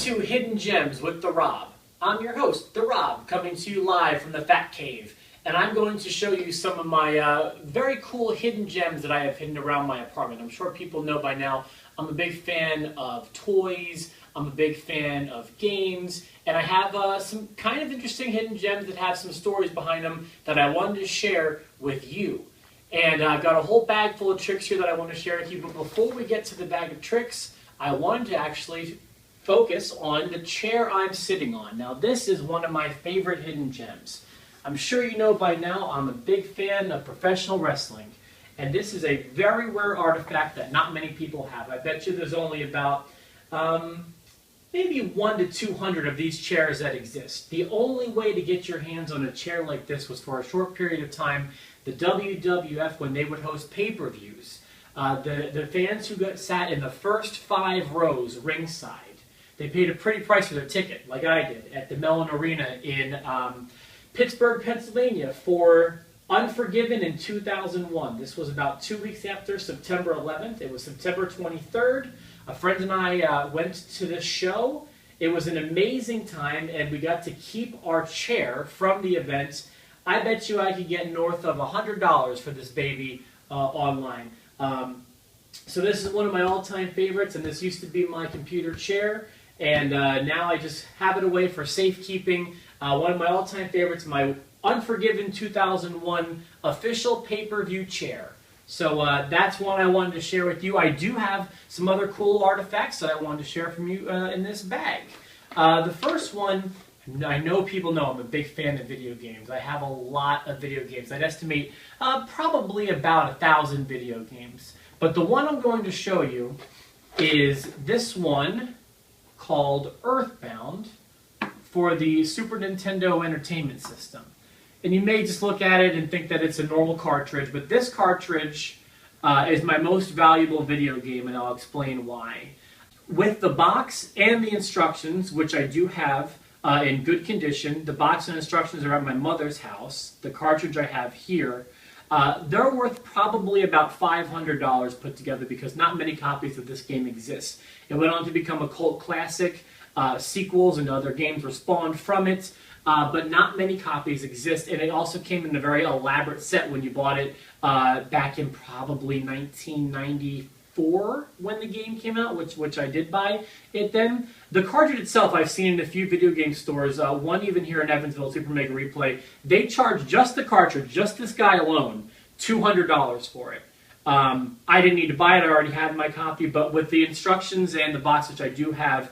to Hidden Gems with The Rob. I'm your host, The Rob, coming to you live from the Fat Cave. And I'm going to show you some of my very cool hidden gems that I have hidden around my apartment. I'm sure people know by now I'm a big fan of toys, I'm a big fan of games, and I have some kind of interesting hidden gems that have some stories behind them that I wanted to share with you. And I've got a whole bag full of tricks here that I want to share with you, but before we get to the bag of tricks, I wanted to actually focus on the chair I'm sitting on. Now this is one of my favorite hidden gems. I'm sure you know by now I'm a big fan of professional wrestling, and this is a very rare artifact that not many people have. I bet you there's only about maybe 100 to 200 of these chairs that exist. The only way to get your hands on a chair like this was for a short period of time, the WWF, when they would host pay-per-views. The fans who sat in the first 5 rows ringside, they paid a pretty price for their ticket, like I did, at the Mellon Arena in Pittsburgh, Pennsylvania for Unforgiven in 2001. This was about 2 weeks after September 11th. It was September 23rd. A friend and I went to this show. It was an amazing time, and we got to keep our chair from the event. I bet you I could get north of $100 for this baby online. So this is one of my all-time favorites, and this used to be my computer chair, and now I just have it away for safekeeping. One of my all-time favorites, my Unforgiven 2001 official pay-per-view chair. So that's one I wanted to share with you. I do have some other cool artifacts that I wanted to share from you in this bag. The first one, I know people know I'm a big fan of video games. I have a lot of video games. I'd estimate probably about 1,000 video games. But the one I'm going to show you is this one called Earthbound for the Super Nintendo Entertainment System. And you may just look at it and think that it's a normal cartridge, but this cartridge is my most valuable video game, and I'll explain why. With the box and the instructions, which I do have in good condition, the box and instructions are at my mother's house. The cartridge I have here, they're worth probably about $500 put together because not many copies of this game exist. It went on to become a cult classic. Sequels and other games were spawned from it, but not many copies exist, and it also came in a very elaborate set when you bought it back in probably 1994 when the game came out, which I did buy it then. The cartridge itself I've seen in a few video game stores, one even here in Evansville, Super Mega Replay. They charge just the cartridge, just this guy alone, $200 for it. I didn't need to buy it, I already had my copy, but with the instructions and the box, which I do have,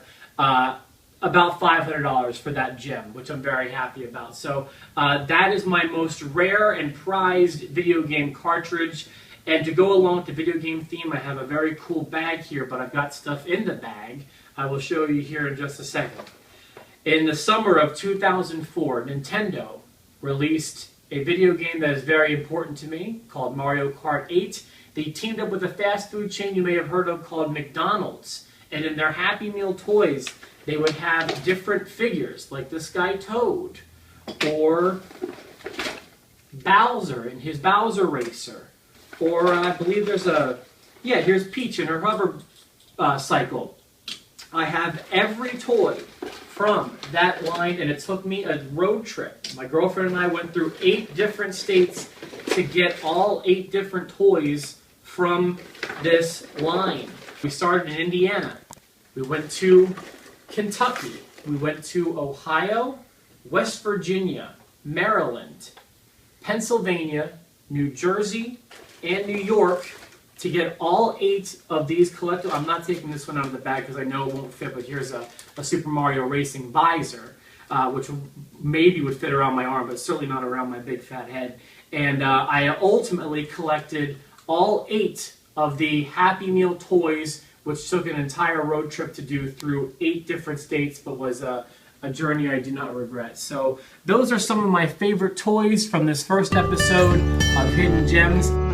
about $500 for that gem, which I'm very happy about. So that is my most rare and prized video game cartridge. And to go along with the video game theme, I have a very cool bag here, but I've got stuff in the bag I will show you here in just a second. In the summer of 2004, Nintendo released a video game that is very important to me called Mario Kart 8. They teamed up with a fast food chain you may have heard of called McDonald's. And in their Happy Meal toys, they would have different figures, like this guy Toad, or Bowser in his Bowser Racer, or I believe there's here's Peach in her hover cycle. I have every toy from that line, and it took me a road trip. My girlfriend and I went through 8 different states to get all 8 different toys from this line. We started in Indiana. We went to Kentucky, we went to Ohio, West Virginia, Maryland, Pennsylvania, New Jersey, and New York to get all 8 of these collectible. I'm not taking this one out of the bag because I know it won't fit, but here's a Super Mario Racing visor, which maybe would fit around my arm, but certainly not around my big fat head. And I ultimately collected all 8 of the Happy Meal toys, which took an entire road trip to do through 8 different states, but was a journey I do not regret. So those are some of my favorite toys from this first episode of Hidden Gems.